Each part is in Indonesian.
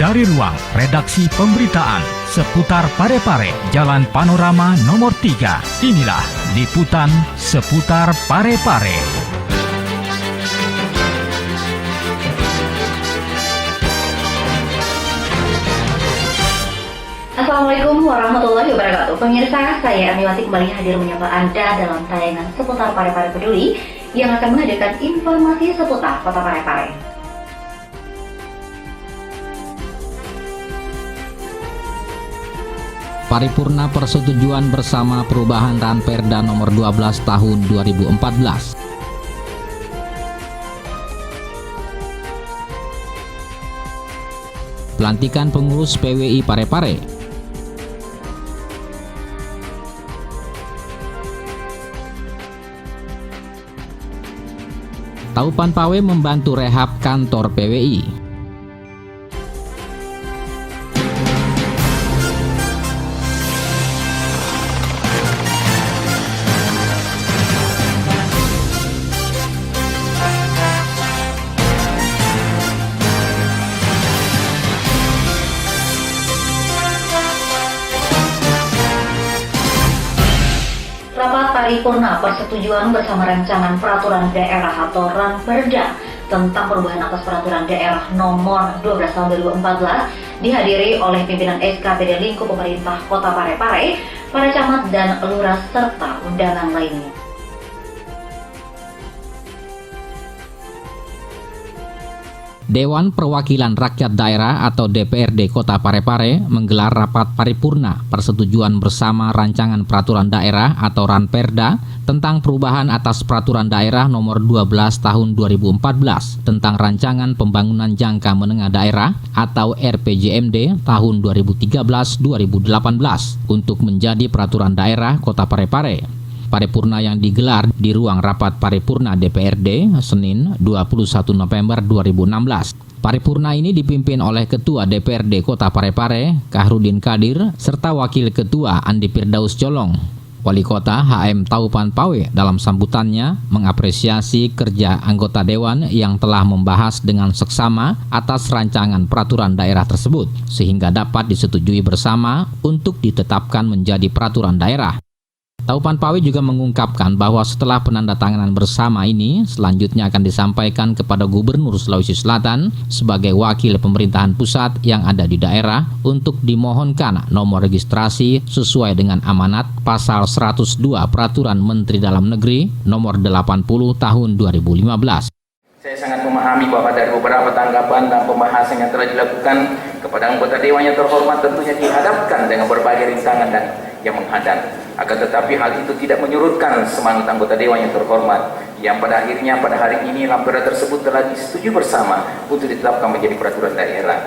dari ruang redaksi pemberitaan seputar Parepare, Jalan Panorama nomor 3. Inilah liputan seputar Parepare. Assalamualaikum warahmatullahi wabarakatuh. Pemirsa, saya Amiwati kembali hadir menyapa Anda dalam tayangan seputar Parepare Peduli yang akan menghadirkan informasi seputar Kota Parepare. Paripurna Persetujuan Bersama Perubahan Ranperda Nomor 12 Tahun 2014. Pelantikan pengurus PWI Parepare. Taupan Pawe membantu rehab kantor PWI. Rapat Paripurna Persetujuan Bersama Rancangan Peraturan Daerah atau Ranperda tentang perubahan atas Peraturan Daerah Nomor 12 Tahun 2014 dihadiri oleh pimpinan SKPD Lingkup Pemerintah Kota Parepare, para camat dan lurah serta undangan lainnya. Dewan Perwakilan Rakyat Daerah atau DPRD Kota Parepare menggelar rapat paripurna persetujuan bersama rancangan peraturan daerah atau Ranperda tentang perubahan atas peraturan daerah nomor 12 tahun 2014 tentang rancangan pembangunan jangka menengah daerah atau RPJMD tahun 2013-2018 untuk menjadi peraturan daerah Kota Parepare. Paripurna yang digelar di ruang rapat paripurna DPRD Senin 21 November 2016. Paripurna ini dipimpin oleh Ketua DPRD Kota Parepare, Kahrudin Kadir, serta Wakil Ketua Andi Firdaus Colong. Wali Kota HM Taupan Pawe dalam sambutannya mengapresiasi kerja anggota Dewan yang telah membahas dengan seksama atas rancangan peraturan daerah tersebut, sehingga dapat disetujui bersama untuk ditetapkan menjadi peraturan daerah. Taupan Pawe juga mengungkapkan bahwa setelah penandatanganan bersama ini, selanjutnya akan disampaikan kepada Gubernur Sulawesi Selatan sebagai wakil pemerintahan pusat yang ada di daerah untuk dimohonkan nomor registrasi sesuai dengan amanat Pasal 102 Peraturan Menteri Dalam Negeri Nomor 80 Tahun 2015. Saya sangat memahami bahwa dari beberapa tanggapan dan pembahasan yang telah dilakukan kepada anggota Dewan yang terhormat tentunya dihadapkan dengan berbagai rintangan dan yang menghadang. Akan tetapi hal itu tidak menyurutkan semangat anggota Dewan yang terhormat yang pada akhirnya pada hari ini Ranperda tersebut telah disetujui bersama untuk ditetapkan menjadi peraturan daerah.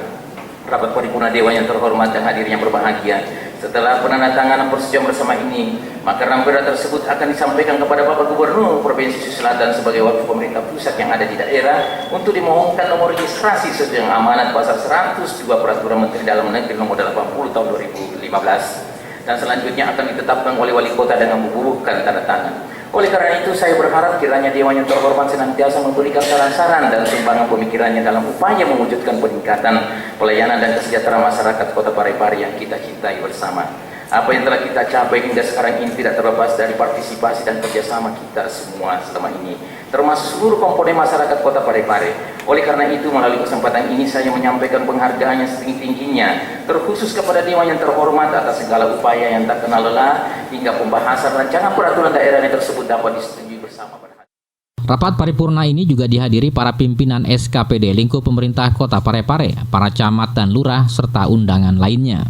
Rapat paripurna Dewan yang terhormat dan hadir yang berbahagia, setelah penandatanganan persetujuan bersama ini, maka Ranperda tersebut akan disampaikan kepada Bapak Gubernur Provinsi Sulawesi Selatan sebagai wakil pemerintah pusat yang ada di daerah untuk dimohonkan nomor registrasi sesuai dengan amanat Pasal 102 Peraturan Menteri Dalam Negeri Nomor 80 Tahun 2015. Dan selanjutnya akan ditetapkan oleh wali kota dengan membubuhkan tanda tangan. Oleh karena itu saya berharap kiranya Dewan yang terhormat senantiasa memberikan saran-saran dan sumbangan pemikirannya dalam upaya mewujudkan peningkatan pelayanan dan kesejahteraan masyarakat Kota Parepare yang kita cintai bersama. Apa yang telah kita capai hingga sekarang ini tidak terlepas dari partisipasi dan kerjasama kita semua selama ini, termasuk seluruh komponen masyarakat Kota Parepare. Oleh karena itu, melalui kesempatan ini saya menyampaikan penghargaan yang setinggi-tingginya, terkhusus kepada Dewan yang terhormat atas segala upaya yang tak kenal lelah hingga pembahasan rancangan peraturan daerah tersebut dapat disetujui bersama. Rapat paripurna ini juga dihadiri para pimpinan SKPD Lingkup Pemerintah Kota Parepare, para camat dan lurah, serta undangan lainnya.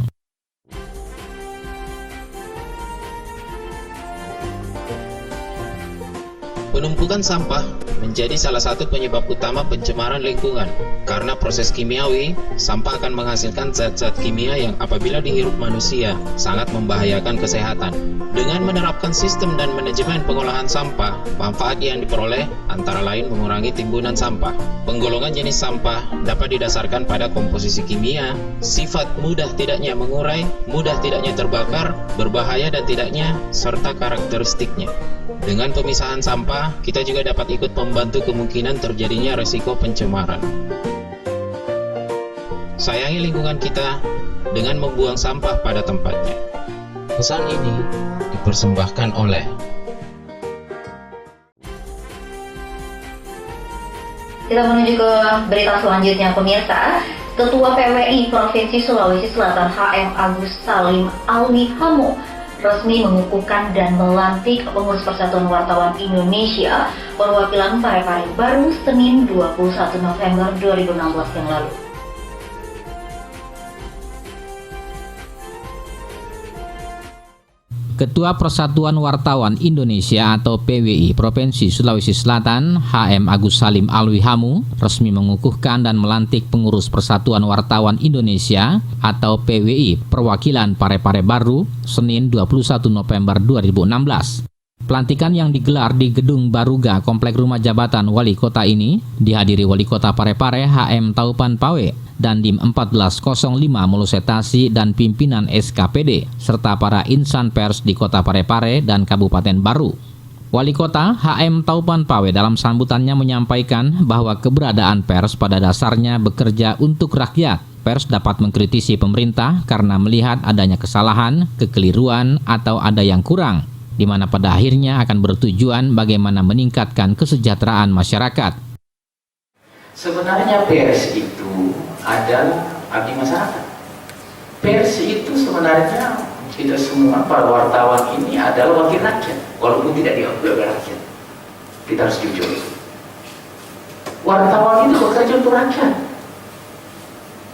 Penumpukan sampah menjadi salah satu penyebab utama pencemaran lingkungan. Karena proses kimiawi, sampah akan menghasilkan zat-zat kimia yang apabila dihirup manusia sangat membahayakan kesehatan. Dengan menerapkan sistem dan manajemen pengolahan sampah, manfaat yang diperoleh antara lain mengurangi timbunan sampah. Penggolongan jenis sampah dapat didasarkan pada komposisi kimia, sifat mudah tidaknya mengurai, mudah tidaknya terbakar, berbahaya dan tidaknya, serta karakteristiknya. Dengan pemisahan sampah, kita juga dapat ikut membantu kemungkinan terjadinya resiko pencemaran. Sayangi lingkungan kita dengan membuang sampah pada tempatnya. Pesan ini dipersembahkan oleh Kita menuju ke berita selanjutnya, pemirsa. Ketua PWI Provinsi Sulawesi Selatan HM Agus Salim Alwi Hamu resmi mengukuhkan dan melantik pengurus Persatuan Wartawan Indonesia perwakilan Parepare baru Senin 21 November 2016 yang lalu. Ketua Persatuan Wartawan Indonesia atau PWI Provinsi Sulawesi Selatan HM Agus Salim Alwi Hamu resmi mengukuhkan dan melantik pengurus Persatuan Wartawan Indonesia atau PWI perwakilan Parepare baru Senin 21 November 2016. Pelantikan yang digelar di Gedung Baruga Komplek Rumah Jabatan Wali Kota ini dihadiri Wali Kota Parepare HM Taupan Pawe dan Dim 1405 Molusetasi dan pimpinan SKPD serta para insan pers di Kota Parepare dan Kabupaten Baru. Wali Kota HM Taupan Pawe dalam sambutannya menyampaikan bahwa keberadaan pers pada dasarnya bekerja untuk rakyat. Pers dapat mengkritisi pemerintah karena melihat adanya kesalahan, kekeliruan, atau ada yang kurang, di mana pada akhirnya akan bertujuan bagaimana meningkatkan kesejahteraan masyarakat. Sebenarnya pers itu adalah abdi masyarakat. Pers itu sebenarnya tidak semua para wartawan ini adalah wakil rakyat, walaupun tidak diakui oleh rakyat. Kita harus jujur. Wartawan itu bekerja untuk rakyat.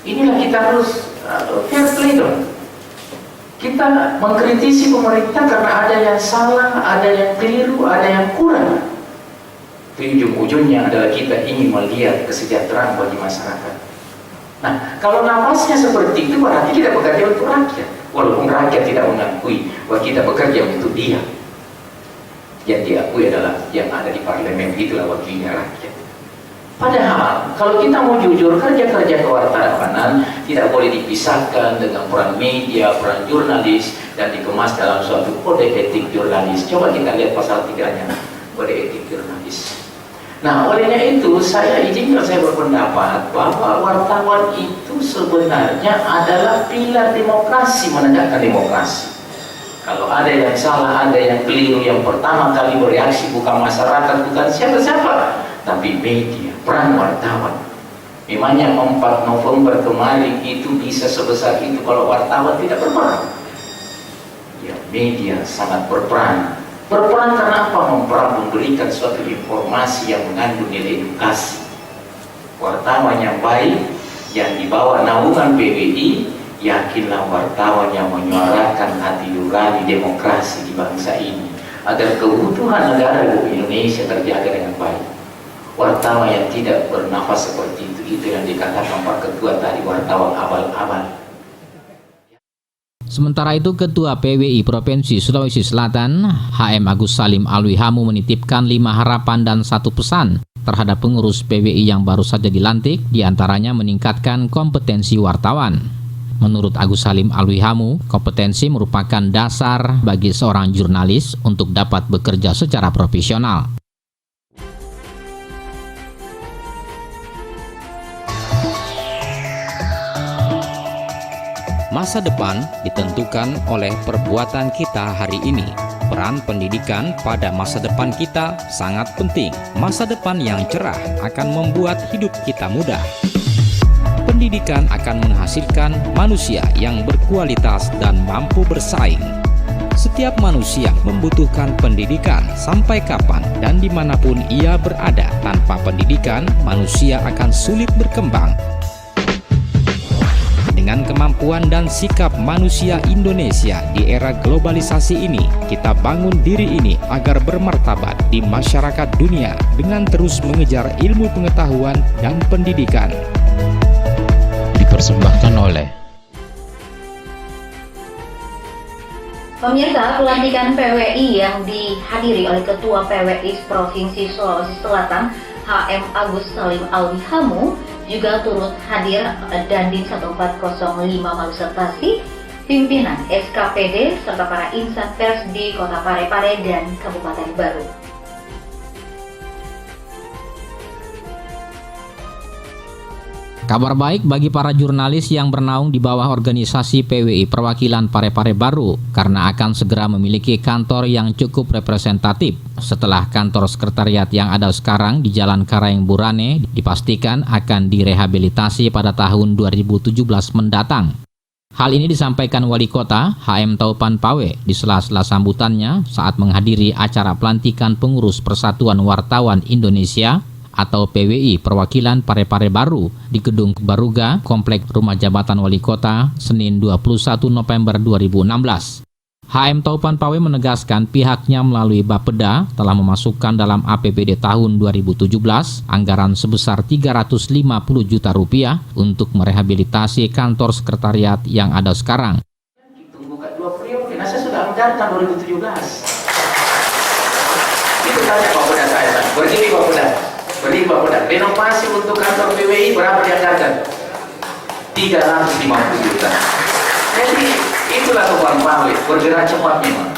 Inilah kita harus fair play dong. Kita mengkritisi pemerintah karena ada yang salah, ada yang keliru, ada yang kurang. Ujung-ujungnya adalah kita ingin melihat kesejahteraan bagi masyarakat. Nah, kalau napasnya seperti itu berarti kita bekerja untuk rakyat, walaupun rakyat tidak mengakui bahwa kita bekerja untuk dia. Yang diakui adalah yang ada di parlemen, itulah wakilnya rakyat. Padahal kalau kita mau jujur, kerja-kerja kewartawanan tidak boleh dipisahkan dengan peran media, peran jurnalis, dan dikemas dalam suatu kode etik jurnalis. Coba kita lihat pasal 3-nya, kode etik jurnalis. Nah, olehnya itu saya izinkan saya berpendapat bahwa wartawan itu sebenarnya adalah pilar demokrasi, menegakkan demokrasi. Kalau ada yang salah, ada yang keliru, yang pertama kali bereaksi bukan masyarakat, bukan siapa-siapa, tapi media, peran wartawan. Memangnya 4 November kemarin itu bisa sebesar itu kalau wartawan tidak berperan? Ya, media sangat berperan. Berperan karena apa? Memberikan suatu informasi yang mengandung nilai edukasi. Wartawan yang baik, yang dibawa naungan PWI, yakinlah wartawan yang menyuarakan hati nurani demokrasi di bangsa ini, agar kebutuhan negara Indonesia terjaga dengan baik. Wartawan yang tidak bernafas seperti itu yang dikatakan Pak Ketua tadi, wartawan abal-abal. Sementara itu, Ketua PWI Provinsi Sulawesi Selatan HM Agus Salim Alwi Hamu menitipkan 5 harapan dan 1 pesan terhadap pengurus PWI yang baru saja dilantik, diantaranya meningkatkan kompetensi wartawan. Menurut Agus Salim Alwi Hamu, kompetensi merupakan dasar bagi seorang jurnalis untuk dapat bekerja secara profesional. Masa depan ditentukan oleh perbuatan kita hari ini. Peran pendidikan pada masa depan kita sangat penting. Masa depan yang cerah akan membuat hidup kita mudah. Pendidikan akan menghasilkan manusia yang berkualitas dan mampu bersaing. Setiap manusia membutuhkan pendidikan sampai kapan dan dimanapun ia berada. Tanpa pendidikan, manusia akan sulit berkembang. Dengan kemampuan dan sikap manusia Indonesia di era globalisasi ini, kita bangun diri ini agar bermartabat di masyarakat dunia dengan terus mengejar ilmu pengetahuan dan pendidikan. Dipersembahkan oleh Pemirsa, pelantikan PWI yang dihadiri oleh Ketua PWI Provinsi Sulawesi Selatan HM Agus Salim Alwi Hamu juga turut hadir Dandim 1405 Molusetasi, pimpinan SKPD serta para insan pers di Kota Parepare dan Kabupaten Baru. Kabar baik bagi para jurnalis yang bernaung di bawah organisasi PWI Perwakilan Parepare Baru karena akan segera memiliki kantor yang cukup representatif setelah kantor sekretariat yang ada sekarang di Jalan Karaeng Burane dipastikan akan direhabilitasi pada tahun 2017 mendatang. Hal ini disampaikan Wali Kota HM Taupan Pawe di sela-sela sambutannya saat menghadiri acara pelantikan pengurus Persatuan Wartawan Indonesia atau PWI Perwakilan Parepare Baru di Gedung Baruga, Komplek Rumah Jabatan Wali Kota, Senin 21 November 2016. HM Taupan Pawe menegaskan pihaknya melalui Bapeda telah memasukkan dalam APBD tahun 2017 anggaran sebesar 350 juta rupiah untuk merehabilitasi kantor sekretariat yang ada sekarang. Tunggu 2 periode, nah saya sudah anggarkan 2017. Itu tanya Pak Beda saya, berdiri Pak Beda. Beri Bapak renovasi untuk kantor PWI berapa dianggarkan? 350 juta. Jadi itulah Taupan Pawe, bergerak cepat memang.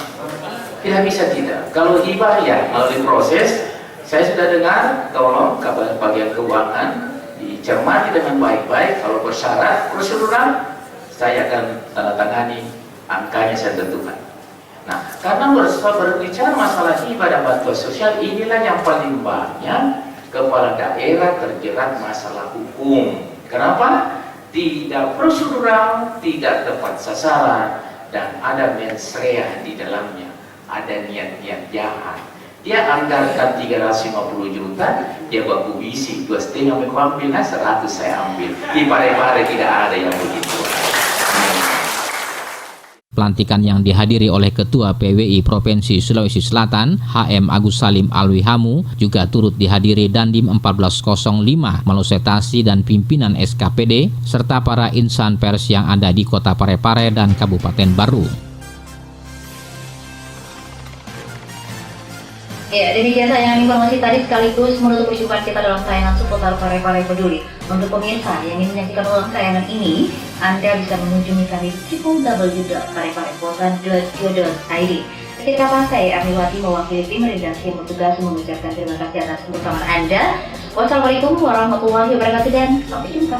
Tidak bisa tidak. Kalau hibah ya melalui proses, saya sudah dengar, tolong bagian keuangan dicermati dengan baik-baik. Kalau bersyarat prosedural, saya akan tanda tangani, angkanya saya tentukan. Nah, karena berbicara masalah hibah dan bantuan sosial, inilah yang paling banyak kepala daerah terjerat masalah hukum. Kenapa? Tidak prosedural, tidak tepat sasaran, dan ada mens rea di dalamnya. Ada niat-niat jahat. Dia anggarkan 350 juta, dia baku isi 2,5 aku ambil, 100 saya ambil. Di Parepare tidak ada yang begitu. Pelantikan yang dihadiri oleh Ketua PWI Provinsi Sulawesi Selatan, HM Agus Salim Alwi Hamu, juga turut dihadiri Dandim 1405, Malusetasi dan pimpinan SKPD, serta para insan pers yang ada di Kota Parepare dan Kabupaten Baru. Ya, demikian tayangan informasi tadi sekaligus menutup perjumpaan kita dalam tayangan seputar Parepare Peduli. Untuk pemirsa yang ingin menyaksikan ulang tayangan ini, Anda bisa mengunjungi kami www.pareparepotan.co.id. Akhir kata saya Armiwati mewakili tim redaksi yang bertugas mengucapkan terima kasih atas kebersamaan Anda. Wassalamualaikum warahmatullahi wabarakatuh dan sampai jumpa.